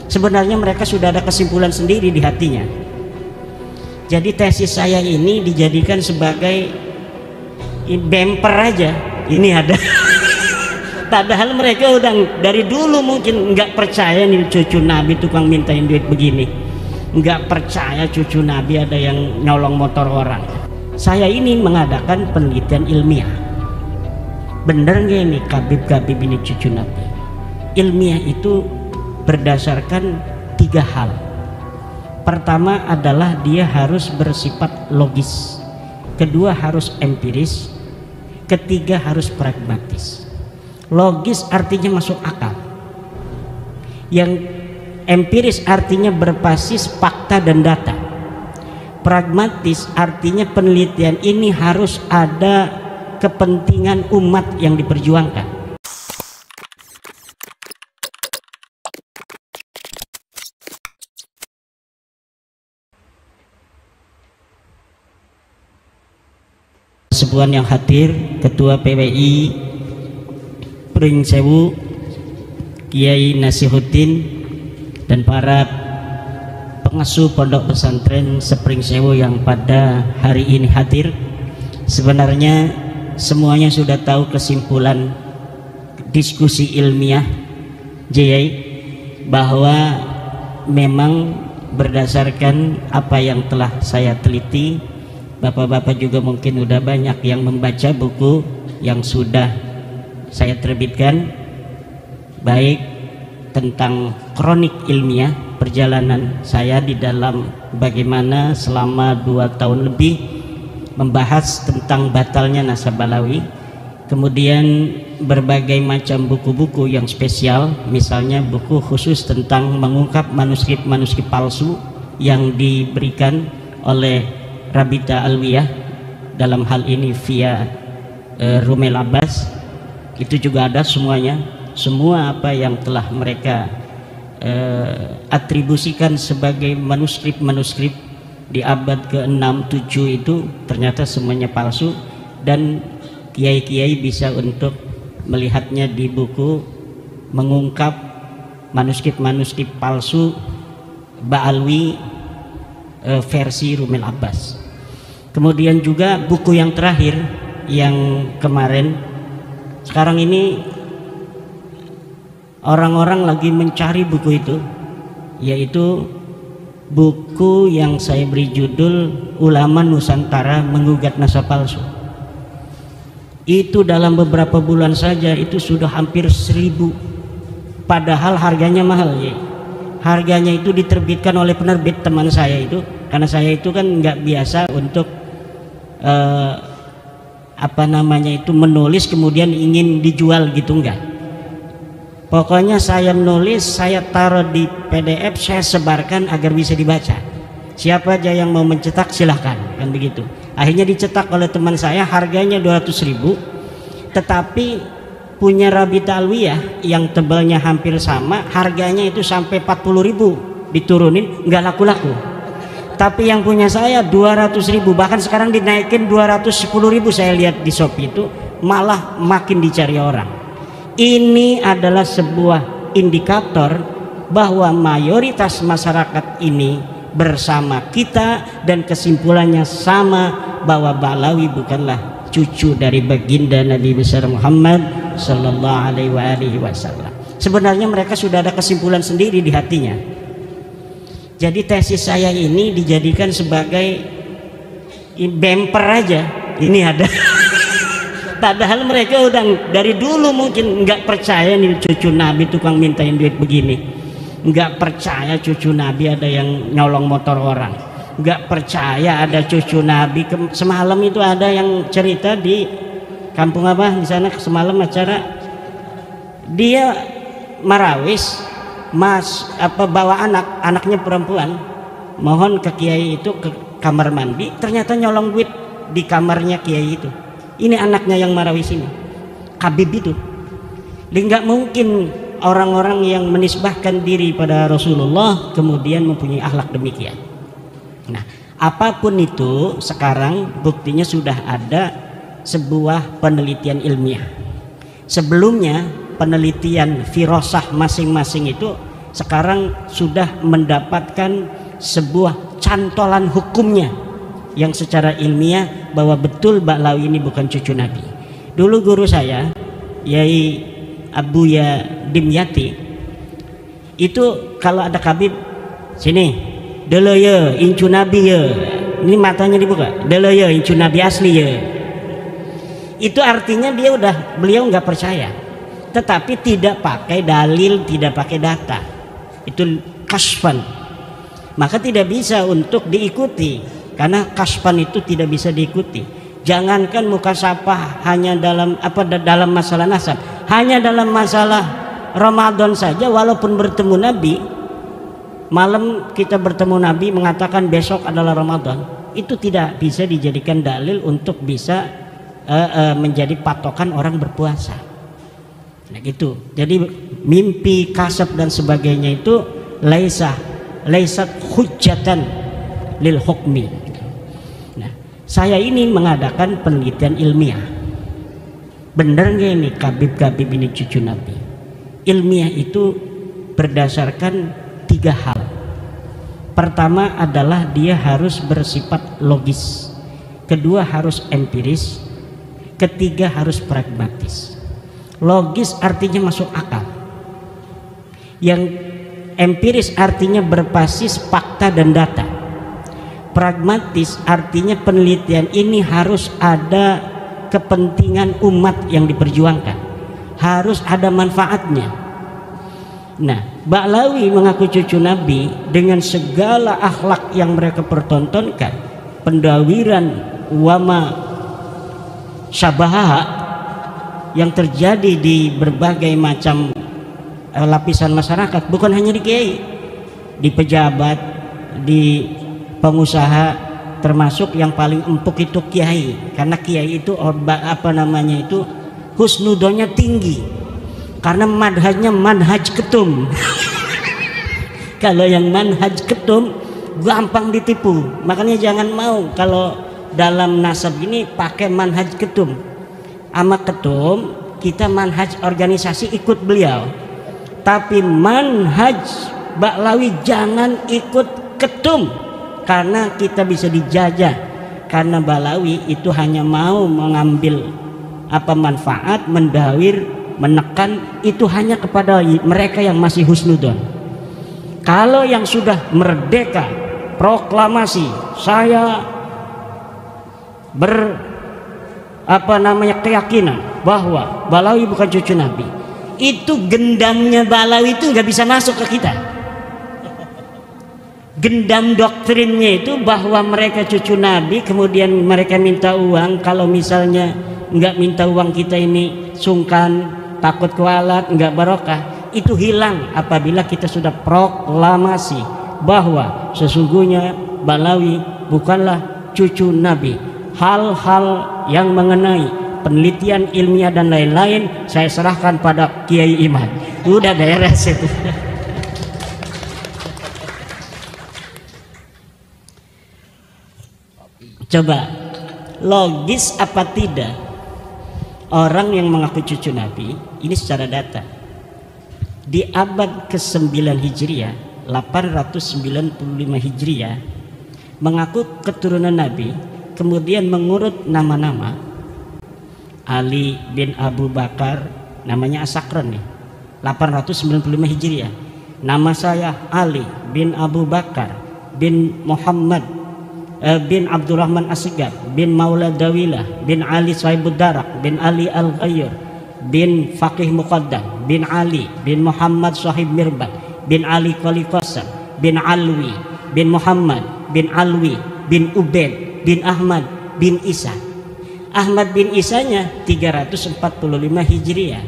Sebenarnya mereka sudah ada kesimpulan sendiri di hatinya. Jadi tesis saya ini dijadikan sebagai bumper aja. Ini ada. Padahal mereka udah dari dulu mungkin nggak percaya nih cucu Nabi tukang mintain duit begini, nggak percaya cucu Nabi ada yang nyolong motor orang. Saya ini mengadakan penelitian ilmiah. Bener nggak ini Khabib ini cucu Nabi? Ilmiah itu berdasarkan 3 hal. Pertama adalah dia harus bersifat logis, kedua harus empiris, ketiga harus pragmatis. Logis artinya masuk akal, yang empiris artinya berbasis fakta dan data, pragmatis artinya penelitian ini harus ada kepentingan umat yang diperjuangkan. Sebuah yang hadir, Ketua PWI Pring Sewu, Kiai Nasihuddin, dan para pengasuh pondok pesantren Sepring Sewu yang pada hari ini hadir. Sebenarnya semuanya sudah tahu kesimpulan diskusi ilmiah JI, bahwa memang berdasarkan apa yang telah saya teliti, bapak-bapak juga mungkin udah banyak yang membaca buku yang sudah saya terbitkan, baik tentang kronik ilmiah perjalanan saya di dalam bagaimana selama 2 tahun lebih membahas tentang batalnya nasab Balawi, kemudian berbagai macam buku-buku yang spesial, misalnya buku khusus tentang mengungkap manuskrip-manuskrip palsu yang diberikan oleh Rabita Alwiyah, dalam hal ini via Rumel Abbas. Itu juga ada semuanya, semua apa yang telah mereka atribusikan sebagai manuskrip-manuskrip di abad ke-6, 7 itu ternyata semuanya palsu, dan kiai-kiai bisa untuk melihatnya di buku mengungkap manuskrip-manuskrip palsu Ba'alwi versi Rumel Abbas. Kemudian juga buku yang terakhir yang kemarin, sekarang ini orang-orang lagi mencari buku itu, yaitu buku yang saya beri judul Ulama Nusantara Menggugat Nasab Palsu. Itu dalam beberapa bulan saja itu sudah hampir 1000, padahal harganya mahal ya. Harganya itu diterbitkan oleh penerbit teman saya itu, karena saya itu kan nggak biasa untuk menulis kemudian ingin dijual gitu, enggak. Pokoknya saya menulis, saya taruh di PDF, saya sebarkan agar bisa dibaca. Siapa aja yang mau mencetak silahkan, kan begitu. Akhirnya dicetak oleh teman saya, harganya 200.000, tetapi punya Rabita Alwiyah yang tebalnya hampir sama, harganya itu sampai 40.000 diturunin, nggak laku-laku. Tapi yang punya saya 200.000, bahkan sekarang dinaikin 210.000, saya lihat di Shopee itu malah makin dicari orang. Ini adalah sebuah indikator bahwa mayoritas masyarakat ini bersama kita, dan kesimpulannya sama, bahwa Ba'alawi bukanlah cucu dari baginda Nabi besar Muhammad sallallahu alaihi wasallam. Sebenarnya mereka sudah ada kesimpulan sendiri di hatinya. Jadi tesis saya ini dijadikan sebagai bumper aja. Ini ada. Padahal mereka udah dari dulu mungkin nggak percaya nih cucu Nabi tukang mintain duit begini, nggak percaya cucu Nabi ada yang nyolong motor orang, nggak percaya ada cucu Nabi. Semalam itu ada yang cerita di kampung apa di sana, semalam acara dia marawis, bawa anaknya perempuan, mohon ke kiai itu ke kamar mandi, ternyata nyolong duit di kamarnya kiai itu. Ini anaknya yang marawis ini, Khabib itu. Nggak mungkin orang-orang yang menisbahkan diri pada Rasulullah kemudian mempunyai akhlak demikian. Nah, apapun itu, sekarang buktinya sudah ada sebuah penelitian ilmiah. Sebelumnya penelitian firasah masing-masing itu sekarang sudah mendapatkan sebuah cantolan hukumnya yang secara ilmiah bahwa betul Ba'lawi ini bukan cucu Nabi. Dulu guru saya Yai Abuya Dimyati itu kalau ada kabib, sini dele ya incu Nabi ya, ini matanya dibuka, dele ya incu Nabi asli ya, itu artinya beliau nggak percaya, tetapi tidak pakai dalil, tidak pakai data, itu kasfan, maka tidak bisa untuk diikuti karena kasfan itu tidak bisa diikuti. Jangankan mukasafah hanya dalam masalah nasab, hanya dalam masalah Ramadan saja, walaupun bertemu Nabi malam kita bertemu Nabi mengatakan besok adalah Ramadan, itu tidak bisa dijadikan dalil untuk bisa menjadi patokan orang berpuasa. Nah gitu. Jadi mimpi, kasab dan sebagainya itu laisat hujjatan lil hukmi. Nah, saya ini mengadakan penelitian ilmiah. Benar nggak ini kabib-kabib ini cucu Nabi? Ilmiah itu berdasarkan 3 hal. Pertama adalah dia harus bersifat logis, kedua harus empiris, ketiga harus pragmatis. Logis artinya masuk akal, yang empiris artinya berbasis fakta dan data, pragmatis artinya penelitian ini harus ada kepentingan umat yang diperjuangkan, harus ada manfaatnya. Nah, Ba'lawi mengaku cucu Nabi dengan segala akhlak yang mereka pertontonkan, pendawiran wama syabaha yang terjadi di berbagai macam lapisan masyarakat, bukan hanya di kiai, di pejabat, di pengusaha, termasuk yang paling empuk itu kiai, karena kiai itu husnudonya tinggi karena manhajnya manhaj ketum. Kalau yang manhaj ketum gampang ditipu, makanya jangan mau kalau dalam nasab ini pakai manhaj ketum. Ama ketum kita manhaj organisasi ikut beliau, tapi manhaj Ba'lawi jangan ikut ketum karena kita bisa dijajah, karena Ba'lawi itu hanya mau mengambil manfaat, mendawir, menekan itu hanya kepada mereka yang masih husnudon. Kalau yang sudah merdeka, proklamasi saya keyakinan bahwa Ba'lawi bukan cucu Nabi, itu gendamnya Ba'lawi itu nggak bisa masuk ke kita. Gendam doktrinnya itu bahwa mereka cucu Nabi, kemudian mereka minta uang, kalau misalnya nggak minta uang kita ini sungkan, takut kualat, nggak barokah, itu hilang apabila kita sudah proklamasi bahwa sesungguhnya Ba'lawi bukanlah cucu Nabi. Hal-hal yang mengenai penelitian ilmiah dan lain-lain saya serahkan pada Kiai Iman. Udah beres itu. Coba logis apa tidak orang yang mengaku cucu Nabi ini secara data di abad ke-9 Hijriah, 895 Hijriah, mengaku keturunan Nabi, kemudian mengurut nama-nama. Ali bin Abu Bakar, namanya Asakran nih, 895 Hijriah. Nama saya Ali bin Abu Bakar bin Muhammad bin Abdurrahman Asgar bin Maula Dawilah bin Ali Sahibud Darak bin Ali Al-Ghayyur bin Faqih Muqaddam bin Ali bin Muhammad Sahib Mirbat bin Ali Qali Qasam bin Alwi bin Muhammad bin Alwi bin Ubaid bin Ahmad bin Isa. Ahmad bin Isanya 345 Hijriah.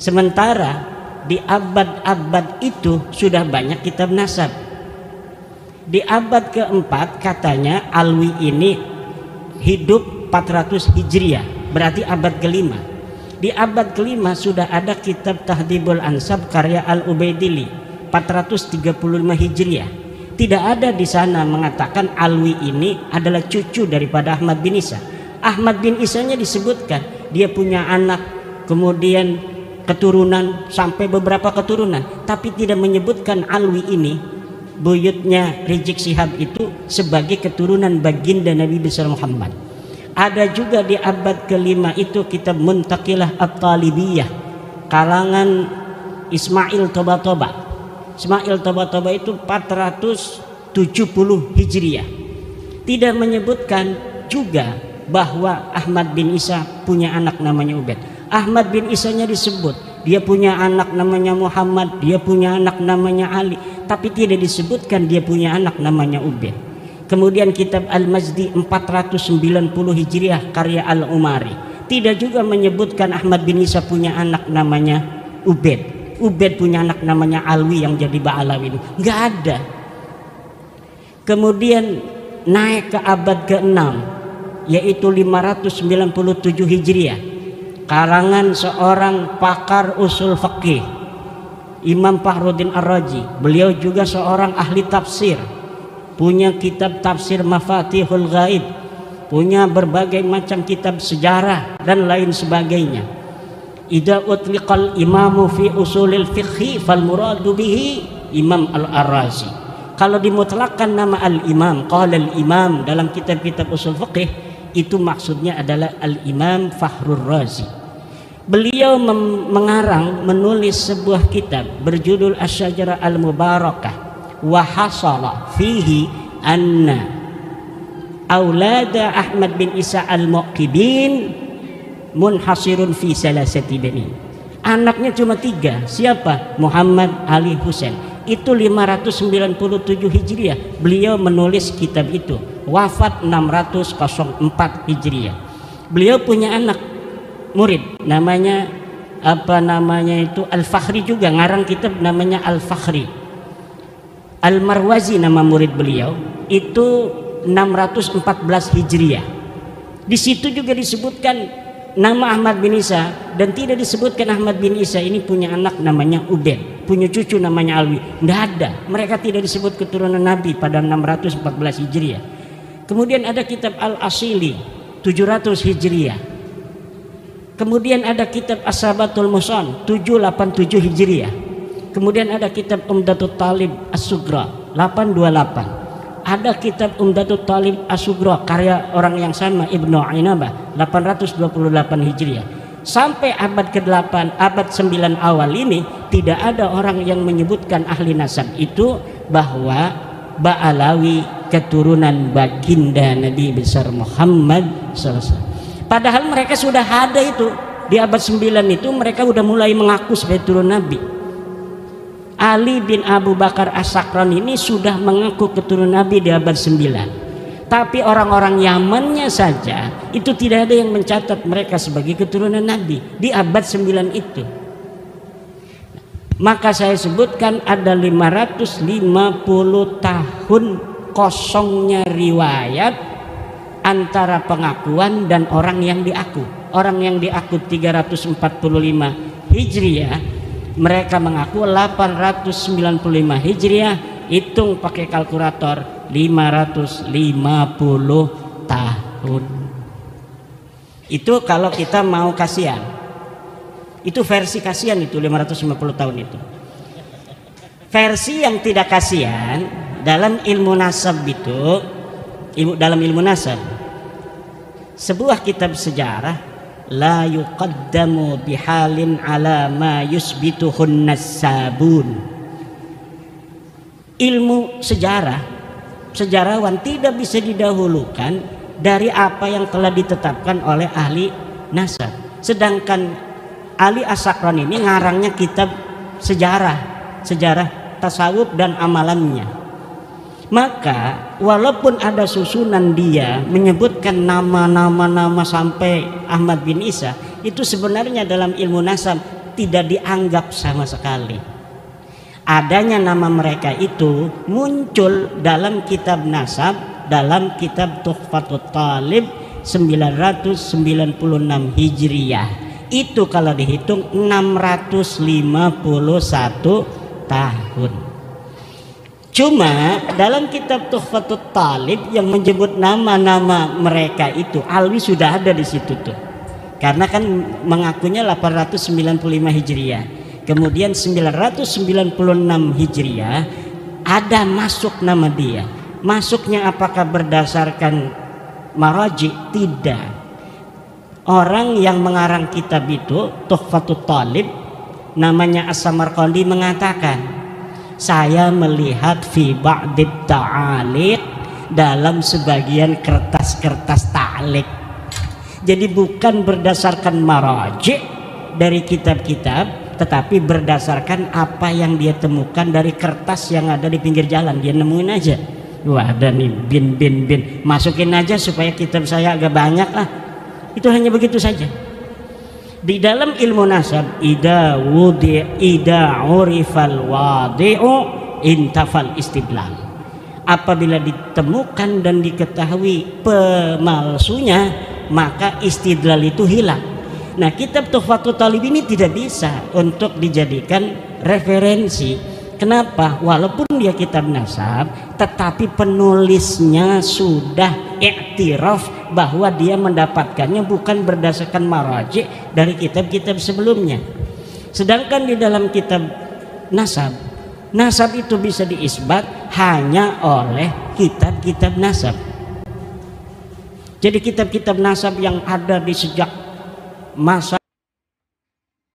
Sementara di abad-abad itu sudah banyak kitab nasab. Di abad keempat katanya Alwi ini hidup 400 Hijriah, berarti abad kelima. Di abad kelima sudah ada kitab Tahdhibul Ansab karya Al-Ubaidili 435 Hijriah. Tidak ada di sana mengatakan Alwi ini adalah cucu daripada Ahmad bin Isa. Ahmad bin Isanya disebutkan dia punya anak, kemudian keturunan sampai beberapa keturunan, tapi tidak menyebutkan Alwi ini, buyutnya Rizik Syihab itu, sebagai keturunan baginda Nabi besar Muhammad. Ada juga di abad ke-5 itu kitab Muntaqilah At-Talibiyah kalangan Ismail Toba-Toba. Ismail Toba-Toba itu 470 Hijriah. Tidak menyebutkan juga bahwa Ahmad bin Isa punya anak namanya Ubaid. Ahmad bin Isanya disebut, dia punya anak namanya Muhammad, dia punya anak namanya Ali, tapi tidak disebutkan dia punya anak namanya Ubaid. Kemudian kitab Al-Mazdi 490 Hijriah karya Al-Umari tidak juga menyebutkan Ahmad bin Isa punya anak namanya Ubaid. Ubaid punya anak namanya Alwi yang jadi Ba'alawi, nggak ada. Kemudian naik ke abad ke-6 yaitu 597 Hijriah karangan seorang pakar usul fikih, Imam Fakhruddin Ar-Razi. Beliau juga seorang ahli tafsir, punya kitab tafsir Mafatihul Ghaib, punya berbagai macam kitab sejarah dan lain sebagainya. Idza utliqal imamu fi usulil fiqhi fal muradu bihi Imam Al-Ar-Razi. Kalau dimutlakkan nama al-imam, qala al-imam dalam kitab-kitab usul fiqih, itu maksudnya adalah al-Imam Fakhrur Razi. Beliau menulis sebuah kitab berjudul Asy-Syajarah Al-Mubarakah wa hasala fihi anna aulada Ahmad bin Isa al-Muqibin munhasirun fi salasati bani. Anaknya cuma 3. Siapa? Muhammad, Ali, Husain. Itu 597 Hijriah beliau menulis kitab itu. Wafat 604 Hijriah. Beliau punya anak murid namanya Al-Fakhri juga, ngarang kitab namanya Al-Fakhri. Al-Marwazi nama murid beliau, itu 614 Hijriah. Di situ juga disebutkan nama Ahmad bin Isa, dan tidak disebutkan Ahmad bin Isa ini punya anak namanya Ubaid, punya cucu namanya Alwi. Tidak ada, mereka tidak disebut keturunan Nabi pada 614 Hijriah. Kemudian ada kitab Al-Asili 700 Hijriah. Kemudian ada kitab As-Sabatul Musan 787 Hijriah. Kemudian ada kitab Umdatul Talib As-Sugra 828. Ada kitab Umdatul Talib As-Sugra karya orang yang sama, Ibnu Ainabah 828 Hijriah. Sampai abad ke-8, abad 9 awal ini tidak ada orang yang menyebutkan ahli nasab itu bahwa Ba'alawi keturunan baginda Nabi besar Muhammad SAW. Padahal mereka sudah ada itu di abad 9 itu, mereka sudah mulai mengaku sebagai turun Nabi. Ali bin Abu Bakar As-Sakran ini sudah mengaku keturunan Nabi di abad 9. Tapi orang-orang Yamannya saja itu tidak ada yang mencatat mereka sebagai keturunan Nabi di abad 9 itu. Maka saya sebutkan ada 550 tahun kosongnya riwayat antara pengakuan dan orang yang diaku. Orang yang diaku 345 Hijriah, mereka mengaku 895 Hijriah. Hitung pakai kalkulator 550 tahun. Itu kalau kita mau kasihan. Itu versi kasihan itu 550 tahun itu. Versi yang tidak kasihan dalam ilmu nasab itu, dalam ilmu nasab, sebuah kitab sejarah la yuqaddamu bihalin ala ma yusbituhun nasabun. Ilmu sejarah, sejarawan tidak bisa didahulukan dari apa yang telah ditetapkan oleh ahli nasab. Sedangkan Ali As-Sakran ini ngarangnya kitab sejarah tasawuf dan amalannya. Maka walaupun ada susunan dia menyebutkan nama-nama sampai Ahmad bin Isa, itu sebenarnya dalam ilmu nasab tidak dianggap sama sekali. Adanya nama mereka itu muncul dalam kitab nasab, dalam kitab Tuhfatut Talib 996 Hijriah. Itu kalau dihitung 651 tahun. Cuma dalam kitab Tuhfatut Talib yang menyebut nama-nama mereka itu, Alwi sudah ada di situ tuh. Karena kan mengakunya 895 Hijriah. Kemudian 996 Hijriah ada masuk nama dia. Masuknya apakah berdasarkan maraji? Tidak. Orang yang mengarang kitab itu, Tuhfatut Talib, namanya As-Samarqandi, mengatakan, saya melihat fi ba'dit ta'aliq, dalam sebagian kertas-kertas ta'liq. Jadi bukan berdasarkan maraji dari kitab-kitab, tetapi berdasarkan apa yang dia temukan dari kertas yang ada di pinggir jalan. Dia nemuin aja, wah ada nih bin, masukin aja supaya kitab saya agak banyak lah. Itu hanya begitu saja. Di dalam ilmu nasab, ida urifal wadi'u intafal istidlal. Apabila ditemukan dan diketahui pemalsunya, maka istidlal itu hilang. Nah, kitab Tuhfatut Talib ini tidak bisa untuk dijadikan referensi. Kenapa? Walaupun dia kitab nasab, tetapi penulisnya sudah iktiraf bahwa dia mendapatkannya bukan berdasarkan maraji dari kitab-kitab sebelumnya. Sedangkan di dalam kitab nasab, nasab itu bisa diisbat hanya oleh kitab-kitab nasab. Jadi kitab-kitab nasab yang ada di sejak masa